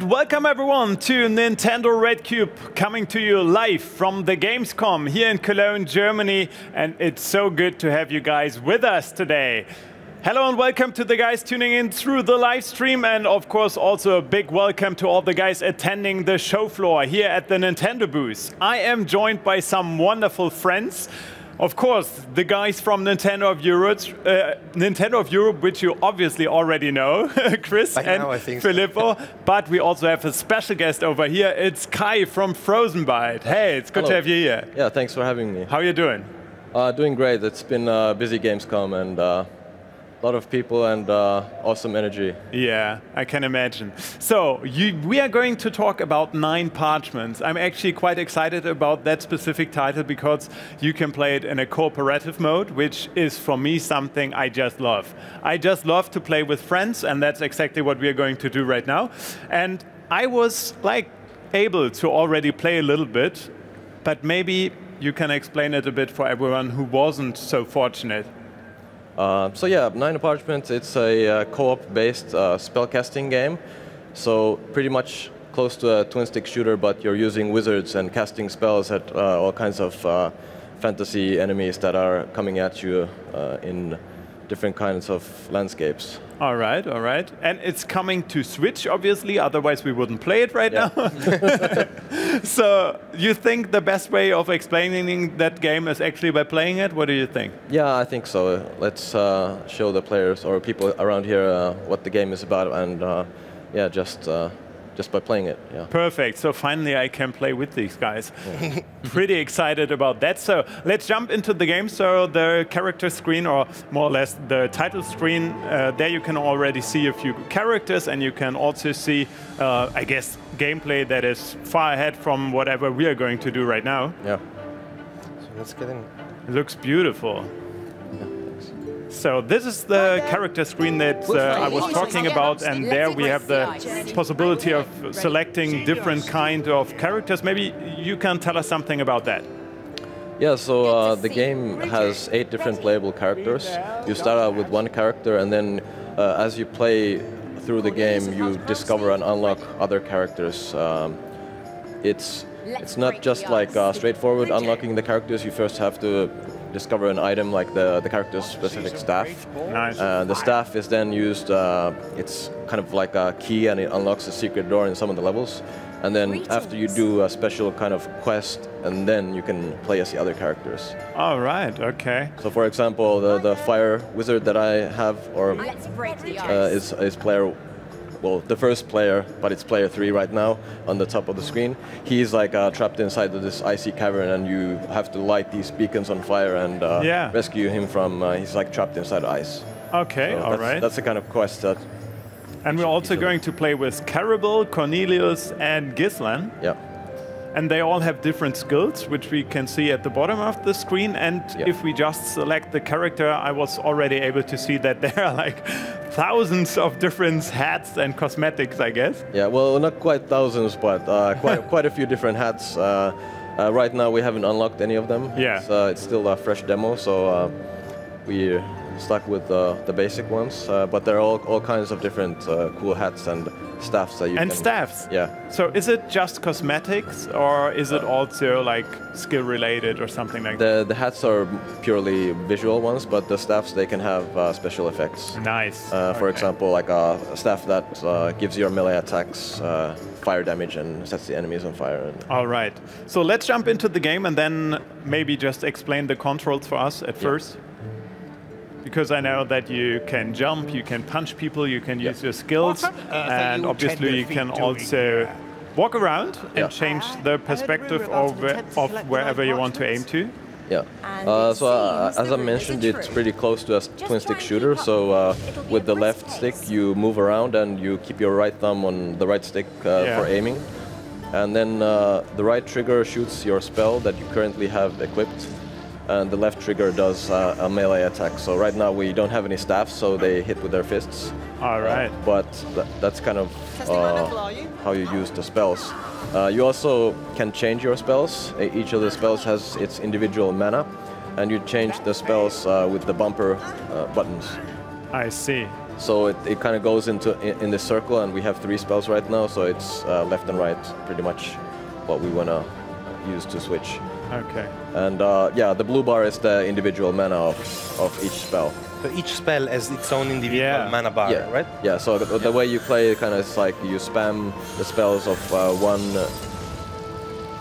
And welcome everyone to Nintendo Red Cube, coming to you live from the Gamescom here in Cologne, Germany. And it's so good to have you guys with us today. Hello and welcome to the guys tuning in through the live stream, and of course also a big welcome to all the guys attending the show floor here at the Nintendo booth. I am joined by some wonderful friends. Of course, the guys from Nintendo of Europe, which you obviously already know, Chris and Filippo. So. But we also have a special guest over here. It's Kai from Frozen Byte. Hey, it's good to have you here. Yeah, thanks for having me. How are you doing? Doing great. It's been a busy Gamescom and a lot of people and awesome energy. Yeah, I can imagine. So, we are going to talk about 9 Parchments. I'm actually quite excited about that specific title because you can play it in a cooperative mode, which is for me something I just love. I just love to play with friends, and that's exactly what we are going to do right now. And I was able to already play a little bit, but maybe you can explain it a bit for everyone who wasn't so fortunate. So yeah, 9 Parchments, it's a co-op-based spellcasting game. So pretty much close to a twin-stick shooter, but you're using wizards and casting spells at all kinds of fantasy enemies that are coming at you in different kinds of landscapes. All right, all right. And it's coming to Switch, obviously, otherwise we wouldn't play it right now. So you think the best way of explaining that game is actually by playing it? What do you think? Yeah, I think so. Let's show the players or people around here what the game is about, and yeah, just by playing it. Yeah. Perfect. So finally I can play with these guys. Pretty excited about that. So let's jump into the game. So the character screen, or more or less the title screen, there you can already see a few characters, and you can also see, I guess, gameplay that is far ahead from whatever we are going to do right now. Yeah. So let's get in. It looks beautiful. So this is the character screen that I was talking about, and there we have the possibility of selecting different kind of characters. Maybe you can tell us something about that. Yeah, so the game has 8 different playable characters. You start out with 1 character, and then as you play through the game, you discover and unlock other characters. It's not just like straightforward unlocking the characters. You first have to discover an item like the character's specific staff. Nice. The staff is then used, it's kind of like a key, and it unlocks a secret door in some of the levels. And then after you do a special kind of quest, and then you can play as the other characters. All right, okay. So for example, the fire wizard that I have is player, well, the first player, but it's player 3 right now on the top of the screen. He's like trapped inside of this icy cavern, and you have to light these beacons on fire and rescue him from, he's like trapped inside ice. Okay, so all right. That's the kind of quest that... And we're also going to play with Caribel, Cornelius, and Ghislaine. Yeah. And they all have different skills, which we can see at the bottom of the screen. And if we just select the character, I was already able to see that there are like thousands of different hats and cosmetics, I guess. Yeah, well, not quite thousands, but quite a few different hats. Right now, we haven't unlocked any of them. Yeah. It's still a fresh demo, so we're stuck with the basic ones. But there are all kinds of different cool hats and staffs that you can... And staffs? Yeah. So is it just cosmetics, or is it also like skill related or something like that? The hats are purely visual ones, but the staffs, they can have special effects. Nice. For example, like a staff that gives your melee attacks fire damage and sets the enemies on fire. All right. So let's jump into the game and then maybe just explain the controls for us at first. Because I know that you can jump, you can punch people, you can use your skills, and obviously you can also walk around and change the perspective of wherever you want to aim to. Yeah. So as I mentioned, it's pretty close to a twin-stick shooter. So with the left stick, you move around and you keep your right thumb on the right stick for aiming. And then the right trigger shoots your spell that you currently have equipped. And the left trigger does a melee attack. So right now we don't have any staffs, so they hit with their fists. All right. But that's kind of how you use the spells. You also can change your spells. Each of the spells has its individual mana, and you change the spells with the bumper buttons. I see. So it kind of goes in this circle, and we have 3 spells right now, so it's left and right pretty much what we want to use to switch. Okay. And yeah, the blue bar is the individual mana of each spell. So each spell has its own individual mana bar, right? Yeah, so the way you play kind of is like you spam the spells of one...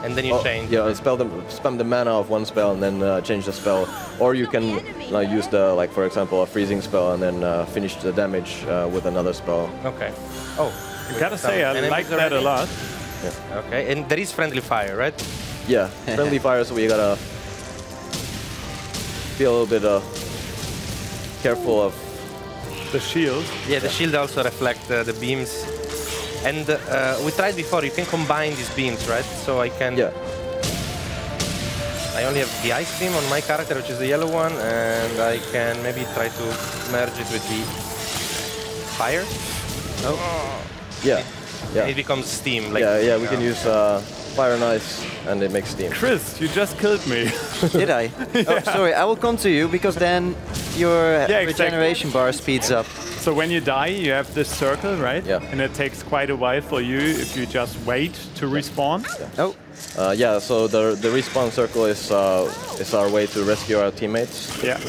and then you change. Yeah, spam the mana of one spell and then change the spell. Or you can use the, like for example, a freezing spell and then finish the damage with another spell. Okay. Oh, I gotta say, I like that a lot. Yeah. Okay, and there is friendly fire, right? Yeah, friendly fire, so we gotta be a little bit careful of the shield. Yeah, the shield also reflects the beams. And we tried before, you can combine these beams, right? So I can... Yeah. I only have the ice beam on my character, which is the yellow one, and I can maybe try to merge it with the fire. Oh. Yeah. Yeah. It becomes steam. Like, yeah, we can use fire and ice, and it makes steam. Chris, you just killed me. Did I? Oh, sorry, I will come to you, because then your regeneration bar speeds up. So when you die, you have this circle, right? Yeah. And it takes quite a while for you if you just wait to respawn. Yeah. Oh. Yeah, so the respawn circle is our way to rescue our teammates. Yeah.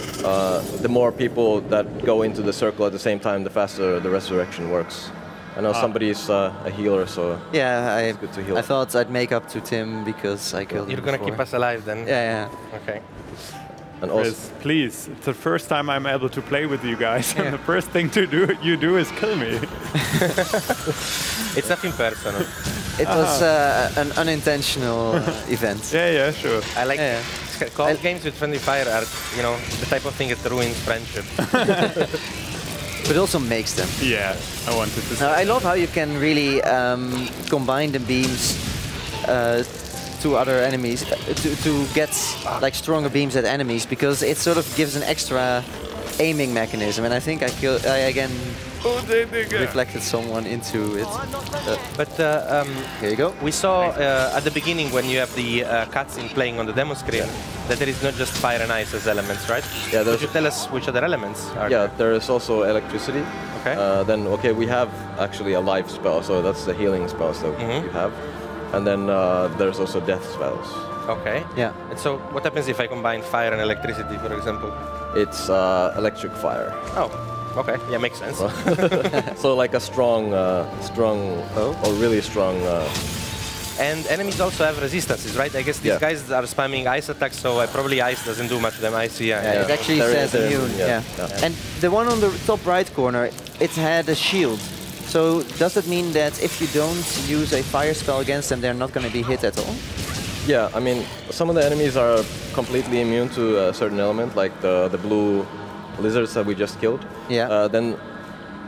The more people that go into the circle at the same time, the faster the resurrection works. I know somebody's a healer, so yeah, it's good to heal. I thought I'd make up to Tim because I killed him. You're gonna keep us alive then? Yeah. Okay. And Chris, please, it's the first time I'm able to play with you guys, and the first thing you do is kill me. It's nothing personal. It was an unintentional event. Yeah, sure. I like games with friendly fire are, you know, the type of thing that ruins friendship. But also makes them. Yeah, I wanted to say. I love how you can really combine the beams to other enemies, to get like stronger beams at enemies, because it sort of gives an extra aiming mechanism. And I think I again reflected someone into it. But here you go. We saw at the beginning when you have the cutscene playing on the demo screen that there is not just fire and ice as elements, right? Yeah. Could you tell us which other elements are there? There is also electricity. Okay. Then we have actually a life spell, so that's the healing spells that you have. And then there's also death spells. Okay. Yeah. And so what happens if I combine fire and electricity, for example? It's electric fire. Oh, okay. Yeah, makes sense. So like a strong or really strong... And enemies also have resistances, right? I guess these guys are spamming ice attacks, so probably ice doesn't do much to them. Ice, it actually says immune. Yeah. And the one on the top right corner, it had a shield. So does that mean that if you don't use a fire spell against them, they're not going to be hit at all? Yeah, I mean, some of the enemies are completely immune to a certain element, like the blue lizards that we just killed. Yeah. Then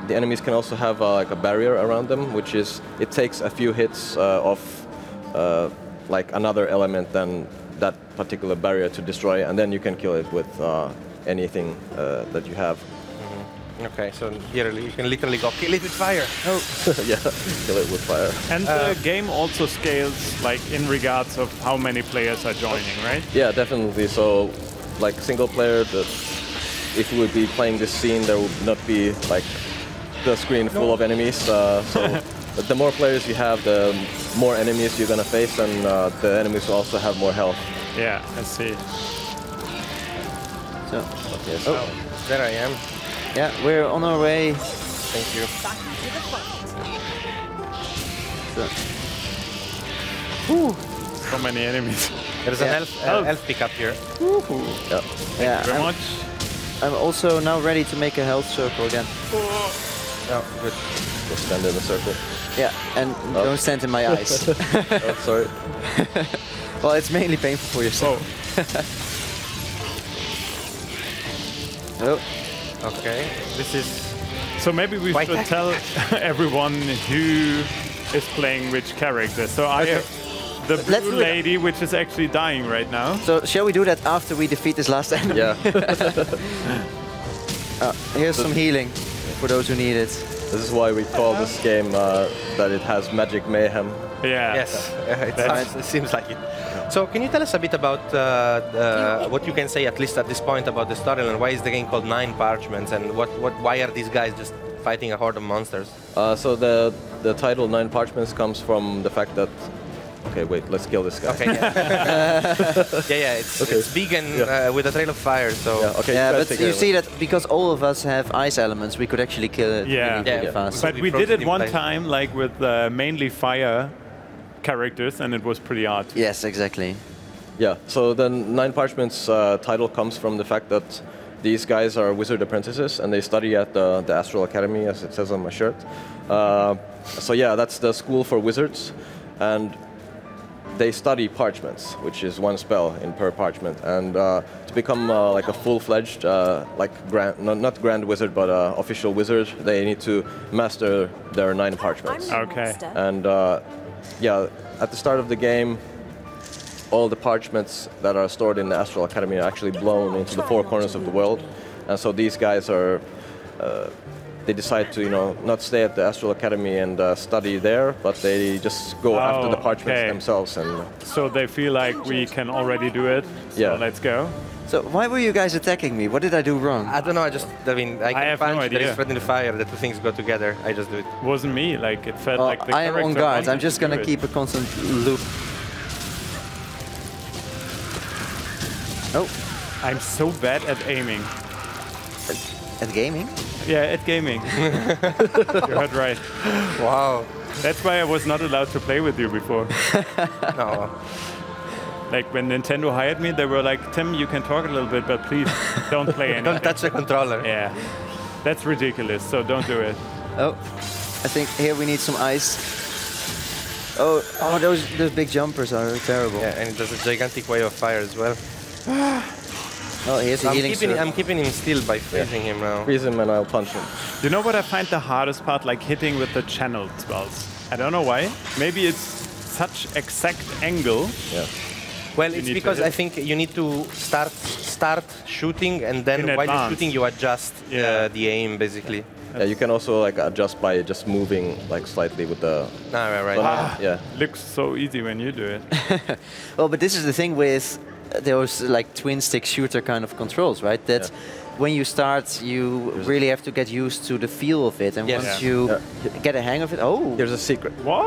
the enemies can also have like a barrier around them, which is, it takes a few hits of like another element than that particular barrier to destroy, and then you can kill it with anything that you have. Okay, so here you can literally go kill it with fire. Oh. Yeah, kill it with fire. And the game also scales, like in regards of how many players are joining, right? Yeah, definitely. So, like single player, if we would be playing this scene, there would not be like the screen full of enemies. So, the more players you have, the more enemies you're gonna face, and the enemies will also have more health. Yeah, I see. So, there I am. Yeah, we're on our way. Thank you. So many enemies. There's an elf pickup here. Yeah. Thank you very much. I'm also now ready to make a health circle again. Oh, good. Just stand in a circle. Yeah, and don't stand in my eyes. Oh, sorry. Well, it's mainly painful for yourself. Oh. Okay, this is... So maybe we should tell everyone who is playing which character. So I have the blue lady, which is actually dying right now. So shall we do that after we defeat this last enemy? Yeah. Here's some healing for those who need it. This is why we call this game that it has magic mayhem. Yeah. Yes, it seems like it. So can you tell us a bit about what you can say, at least at this point, about the storyline? Why is the game called 9 Parchments, and why are these guys just fighting a horde of monsters? So the title 9 Parchments comes from the fact that... Okay, wait, let's kill this guy. Okay, yeah. It's big and with a trail of fire, so... Yeah, okay, yeah, but you see that because all of us have ice elements, we could actually kill it really fast. But we did it one time, like with mainly fire characters, and it was pretty hard. Yes, exactly. Yeah, so the 9 Parchments title comes from the fact that these guys are wizard apprentices, and they study at the Astral Academy, as it says on my shirt. So yeah, that's the school for wizards, and they study parchments, which is 1 spell in per parchment. And to become like a full-fledged, not grand wizard, but official wizard, they need to master their 9 parchments. Okay. And yeah, at the start of the game, all the parchments that are stored in the Astral Academy are actually blown into the 4 corners of the world. And so these guys are, they decide to, not stay at the Astral Academy and study there, but they just go after the parchments themselves. And so they feel like we can already do it, so let's go. So why were you guys attacking me? What did I do wrong? I don't know, I can have no punch, idea. there is friendly fire, the 2 things go together, I just do it. It wasn't me, like it felt like the I am on character guard, I'm wanted just to do gonna it. keep a constant loop. Oh. I'm so bad at aiming. At gaming? Yeah, at gaming. You heard right. Wow. That's why I was not allowed to play with you before. No. Like when Nintendo hired me, they were like, Tim, you can talk a little bit, but please don't play anything. Don't touch the controller. Yeah, that's ridiculous, so don't do it. Oh, I think here we need some ice. Oh, those big jumpers are terrible. Yeah, and it does a gigantic wave of fire as well. Oh, here's a healing sword. I'm keeping him still by freezing him now. freeze him and I'll punch him. You know what I find the hardest part? Like hitting with the channeled spells. I don't know why. Maybe it's such exact angle. Yeah. Well, it's because I think you need to start shooting, and then while you're shooting, you adjust the aim, basically. Yeah, you can also like adjust by just moving like slightly with the... Right. Yeah. Looks so easy when you do it. Well, but this is the thing with those like twin stick shooter kind of controls, right? That when you start, you really have to get used to the feel of it, and once you get a hang of it, There's a secret. What?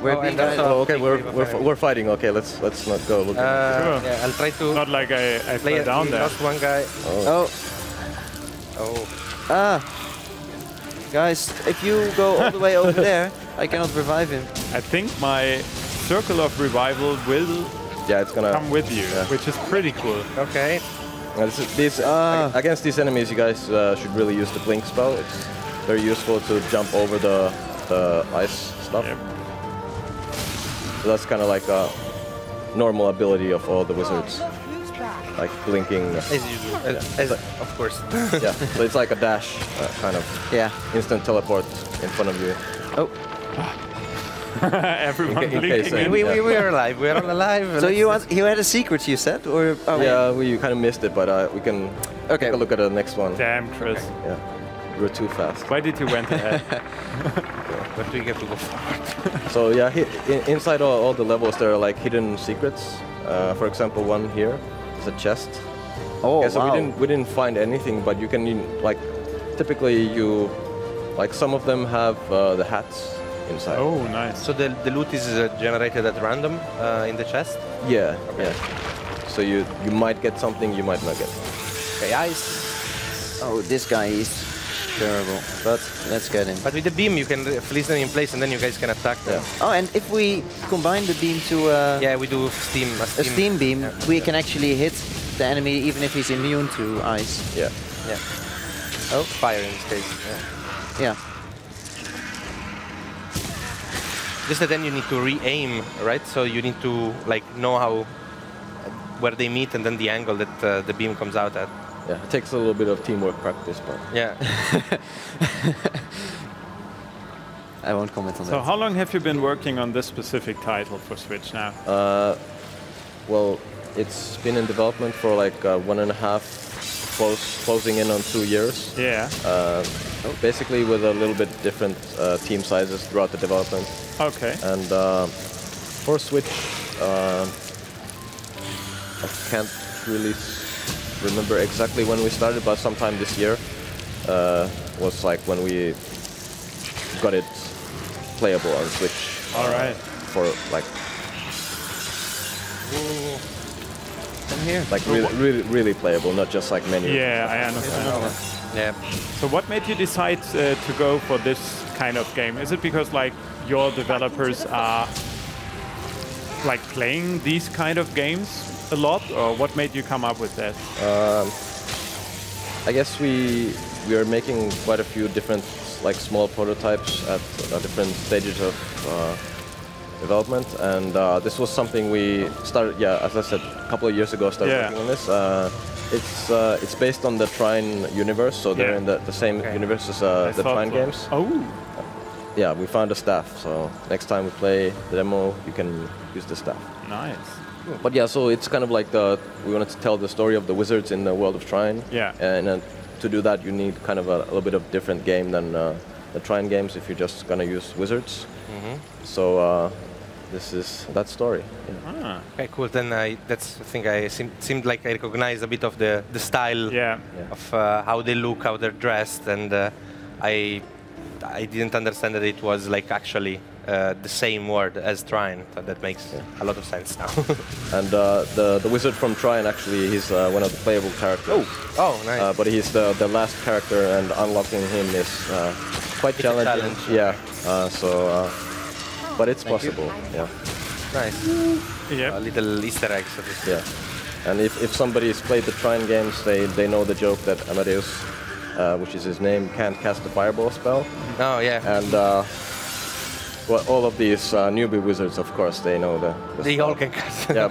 We're being okay, we're fighting. Okay, let's not go looking. Yeah, I'll try to. Not like I play fell down there. Lost one guy. Guys, if you go all the way over there, I cannot revive him. I think my circle of revival will it's gonna come with you, which is pretty cool. Okay. Against these enemies, you guys should really use the blink spell. It's very useful to jump over the ice stuff. Yep. So that's kind of like a normal ability of all the wizards, like blinking. As you do, of course. Yeah, so it's like a dash, kind of. Yeah. Instant teleport in front of you. Oh. Everyone blinking. We are alive. We are all alive. So you had a secret, you said, or? Oh, yeah, we kind of missed it, but we can take a look at the next one. Damn, Chris. Yeah, you were too fast. Why did you went ahead? But we have to go forward. So yeah, inside all the levels there are like hidden secrets. For example, one here is a chest. Oh, yeah, so wow. we didn't find anything, but you can like typically some of them have the hats inside. Oh, nice. So the loot is generated at random in the chest? Yeah, yeah. So you might get something, you might not get. Okay, ice. Oh, this guy is terrible, but let's get him. But with the beam, you can freeze them in place, and then you guys can attack them. Oh, and if we combine the beam to we do a steam beam, we can actually hit the enemy even if he's immune to ice. Yeah. Yeah. Oh, fire in this case. Yeah. Just that then you need to re-aim, right? So you need to like know where they meet, and then the angle that the beam comes out at. Yeah, it takes a little bit of teamwork practice, but yeah. I won't comment on that. So how long have you been working on this specific title for Switch now? Well, it's been in development for like 1.5, closing in on 2 years. Yeah. Basically with a little bit different team sizes throughout the development. Okay. And for Switch, I can't really remember exactly when we started, but sometime this year was like when we got it playable on Switch. All right. For like, Here. like really playable, not just like menu. Yeah, I understand. Yeah. So what made you decide to go for this kind of game? Is it because like your developers are like playing these kind of games a lot, or what made you come up with that? I guess we are making quite a few different like small prototypes at different stages of development, and this was something we started. Yeah, as I said, a couple of years ago, started working on this. It's based on the Trine universe, so they're in the same universe as the Trine games. Oh. Yeah, we found the staff, so next time we play the demo, you can use the staff. Nice. But yeah, so it's kind of like we wanted to tell the story of the wizards in the world of Trine. Yeah. And to do that, you need kind of a little bit of different game than the Trine games if you're just gonna use wizards. So this is that story. Yeah. Ah. Okay, cool. Then I think I seemed like I recognized a bit of the style of how they look, how they're dressed, and I didn't understand that it was like actually the same word as Trine. So that makes a lot of sense now. And the wizard from Trine, actually, he's one of the playable characters. Oh, nice. But he's the last character, and unlocking him is quite challenging. Yeah. But it's possible. Yeah. Nice. Yeah. A little Easter egg. So yeah. And if somebody's played the Trine games, they know the joke that Amadeus, which is his name, can't cast a fireball spell. Oh yeah. And well, all of these newbie wizards, of course, they know the they spell. all can cast. Yeah.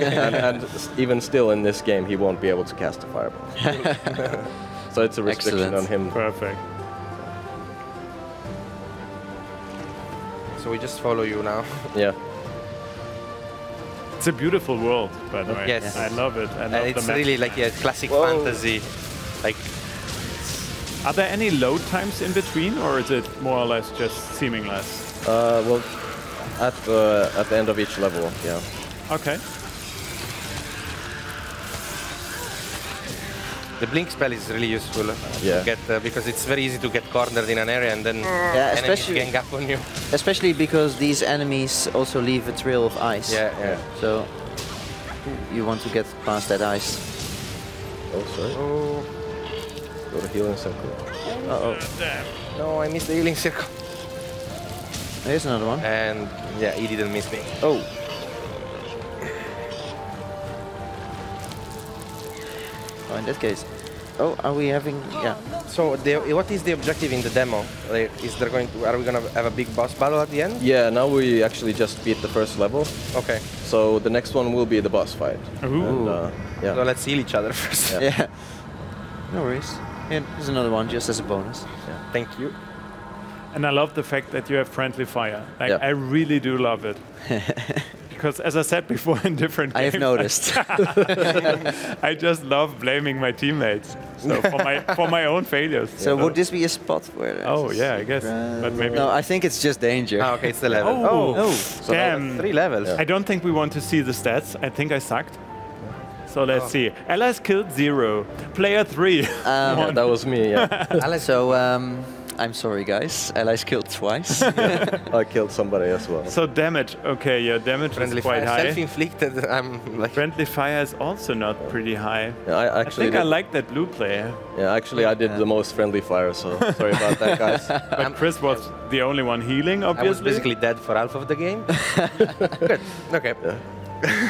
and even still in this game, he won't be able to cast a fireball. So it's a restriction on him. Perfect. So we just follow you now. Yeah. It's a beautiful world, by the way. Yes. I love it. I love it's the really like classic fantasy. Like, are there any load times in between, or is it more or less just seamless? Well, at the end of each level, yeah. Okay. the blink spell is really useful yeah. to get because it's very easy to get cornered in an area and then enemies gang up on you. Especially because these enemies also leave a trail of ice. Yeah. So you want to get past that ice. Oh, sorry. Oh. Go to healing circle. Uh-oh. No, I missed the healing circle. Here's another one. And yeah, he didn't miss me. Oh. Oh, in that case. Oh, are we having? Yeah. So, what is the objective in the demo? Like, are we gonna have a big boss battle at the end? Yeah. Now we actually just beat the first level. Okay. So the next one will be the boss fight. Ooh. And, yeah. So let's heal each other first. Yeah. No worries. Yeah, there's another one just as a bonus. Yeah. Thank you. And I love the fact that you have friendly fire. Like, yeah. I really do love it. Because as I said before in different games, I have noticed. I just love blaming my teammates. So for my own failures. So would this be a spot where? Oh yeah, I guess. But maybe. No, I think it's just danger. Ah, okay, it's the level. Oh, So damn! 3 levels. Yeah. I don't think we want to see the stats. I think I sucked. So let's see. Allies killed 0. Player 3. Yeah, that was me. Yeah. So I'm sorry, guys. Allies killed twice. I killed somebody as well. So damage. Okay, yeah, damage Friendly is quite fire. high. Self-inflicted. I'm like. Friendly fire is also not pretty high. Yeah, I think I like that blue player. Yeah, actually, I did the most friendly fire, so sorry about that, guys. But Chris was the only one healing, obviously. I was basically dead for half of the game. Good. Okay. Yeah.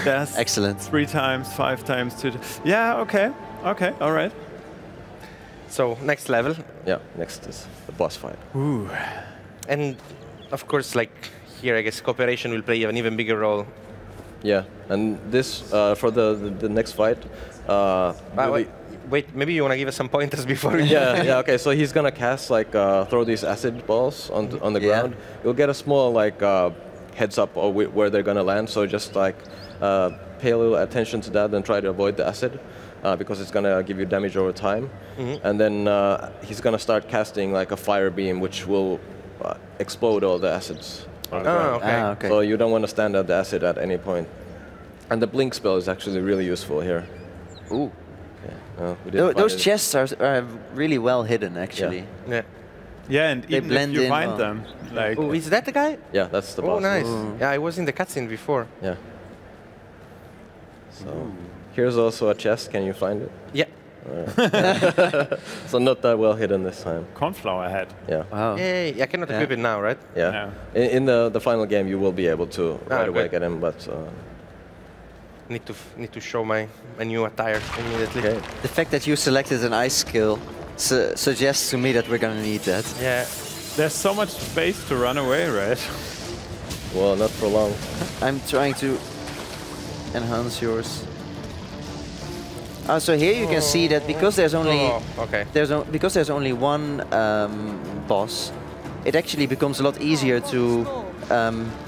Yes. Excellent. 3 times, 5 times, 2. Yeah. Okay. Okay. All right. So next level. Yeah. Next is the boss fight. Ooh. And of course, like here, I guess cooperation will play an even bigger role. Yeah, and this for the next fight. Wait, maybe you want to give us some pointers before we Yeah. Okay. So he's gonna cast throw these acid balls on the ground. You'll get a small heads up of where they're gonna land. So just pay a little attention to that and try to avoid the acid. because it's going to give you damage over time. And then he's going to start casting like a fire beam, which will explode all the acids. Okay. So you don't want to stand at the acid at any point. And the blink spell is actually really useful here. Ooh. Okay. Those chests are really well hidden, actually. Yeah. Yeah, and They even blend if you in find well. them, like Oh, is that the guy? Yeah, that's the Oh, boss. nice. Yeah, I was in the cutscene before. Yeah. So here's also a chest. Can you find it? Yeah. So not that well hidden this time. cornflower head. Yeah. Wow. Yay. I cannot equip it now, right? Yeah. No. In the final game, you will be able to right away good. get him, but Need to show my new attire immediately. okay. The fact that you selected an ice skill suggests to me that we're going to need that. Yeah. There's so much space to run away, right? Well, not for long. I'm trying to enhance yours. So here you can see that because there's only because there's only one boss, it actually becomes a lot easier to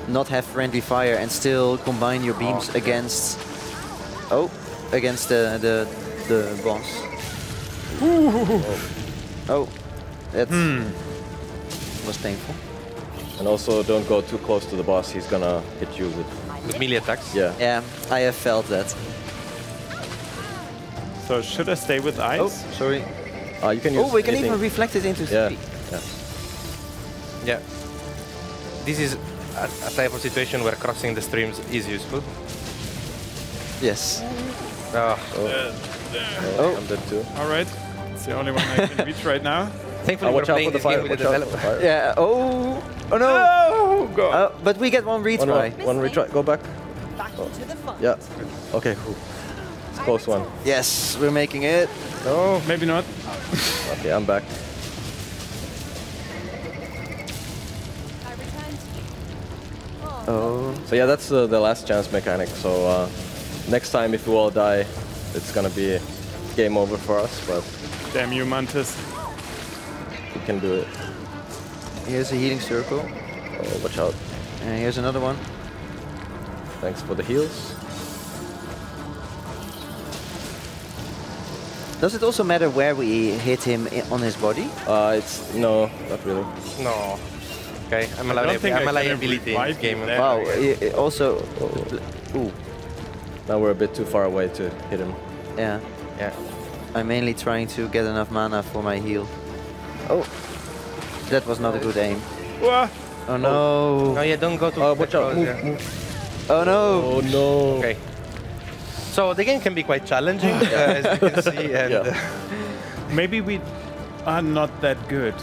not have friendly fire and still combine your beams against the boss. Oh, that was painful. And also, don't go too close to the boss. He's gonna hit you with melee attacks. Yeah. Yeah, I have felt that. So should I stay with ice? Oh, sorry. You can use Oh, we can anything. even reflect it into Yeah. speed. Yeah. Yeah. This is a type of situation where crossing the streams is useful. Yes. Oh. Oh, I'm dead too. All right. It's the only one I can reach right now. Thankfully, we're Watch out playing for the this fire. game with Watch the out for the developer. fire. Yeah. Oh. Oh no. Oh God! But we get one retry. One retry. Go back. Yeah. Okay. Cool. It's a close one. Yes, we're making it. Oh, maybe not. Okay, I'm back. Oh. So yeah, that's the last chance mechanic. So next time, if we all die, it's gonna be game over for us. But Damn you, Mantis. we can do it. Here's a healing circle. Oh, watch out. And here's another one. Thanks for the heals. Does it also matter where we hit him on his body? It's no, not really. No. Okay, I'm a don't think I can liability in this revive game. you there. Wow. Also. Ooh. Now we're a bit too far away to hit him. Yeah. Yeah. I'm mainly trying to get enough mana for my heal. Oh. That was not a good aim. Wah. Oh no. No, yeah, don't go too Watch out! close, Move, yeah. move. Oh no. Oh no! Okay. So the game can be quite challenging, as you can see, and Yeah. Maybe we are not that good.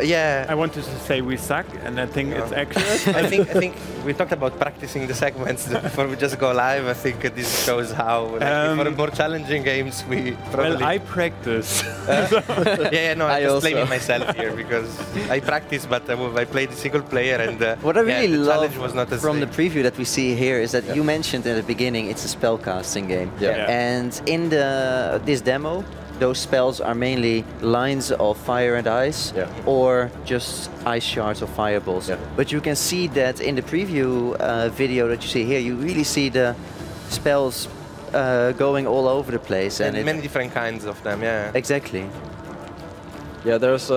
yeah. I wanted to say we suck, and I think it's accurate. I think we talked about practicing the segments before we just go live. I think this shows how for more challenging games we probably. Well, I practice. No, I I'm just also. blaming myself here because I practice, but I played single player and What I really the love challenge was not as from the big. preview that we see here is that you mentioned in the beginning it's a spellcasting game. Yeah. Yeah. And in this demo, those spells are mainly lines of fire and ice, Yeah. or just ice shards or fireballs. Yeah. But you can see that in the preview video that you see here, you really see the spells going all over the place. And it- many different kinds of them, yeah. Exactly. Yeah, there's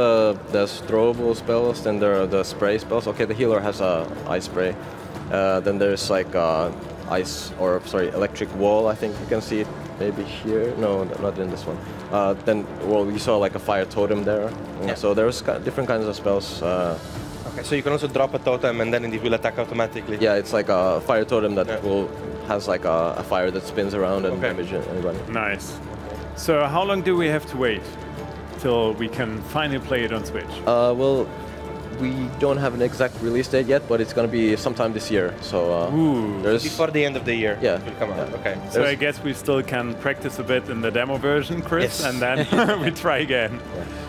throwable spells, then there are the spray spells. Okay, the healer has a ice spray. Then there's like electric wall. I think you can see it maybe here. No, not in this one. Then, well, you saw like a fire totem there. Yeah. So there's different kinds of spells. Okay, so you can also drop a totem and then it will attack automatically. Yeah, it's like a fire totem that Yeah. has like a fire that spins around and Okay. damage anybody. Nice. So how long do we have to wait till we can finally play it on Switch? Well, we don't have an exact release date yet, but it's going to be sometime this year. So Ooh. there's Before the end of the year, Yeah. it will come out. Yeah. Okay. So I guess we still can practice a bit in the demo version, Chris, Yes. and then we try again.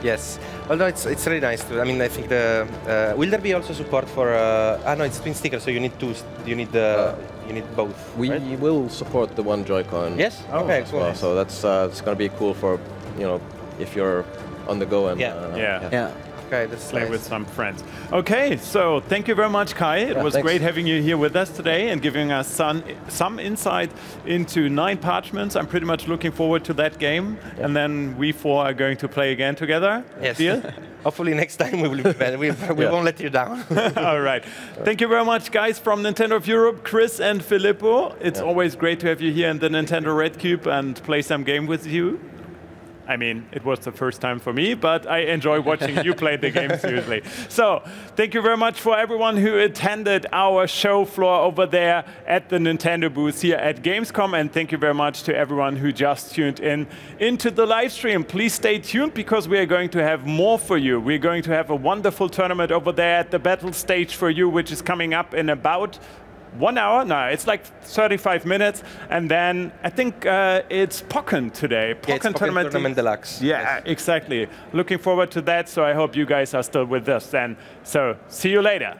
Yes. Although it's really nice to. I mean, I think the will there be also support for? No, it's twin sticker, so you need two. You need you need both. We right? will support the one Joy-Con. Yes. Okay. As Cool. well. So that's it's going to be cool for if you're on the go and Yeah. Yeah. Yeah. Okay, that's play nice. with some friends. Okay, so thank you very much, Kai. It was great having you here with us today and giving us some insight into 9 Parchments. I'm pretty much looking forward to that game. Yeah. And then we 4 are going to play again together. Yes. Deal? Hopefully next time we will be better. We won't let you down. All right. Thank you very much, guys, from Nintendo of Europe, Chris and Filippo. It's always great to have you here in the Nintendo Red Cube and play some game with you. I mean, it was the first time for me, but I enjoy watching you play the game seriously. So, thank you very much for everyone who attended our show floor over there at the Nintendo booth here at Gamescom, and thank you very much to everyone who just tuned in into the live stream. Please stay tuned because we are going to have more for you. We're going to have a wonderful tournament over there at the battle stage for you, which is coming up in about 1 hour? No, it's like 35 minutes. And then I think it's Pokken today. Pokken Tournament Deluxe. Yeah, yes. Exactly. Looking forward to that. So I hope you guys are still with us then. So see you later.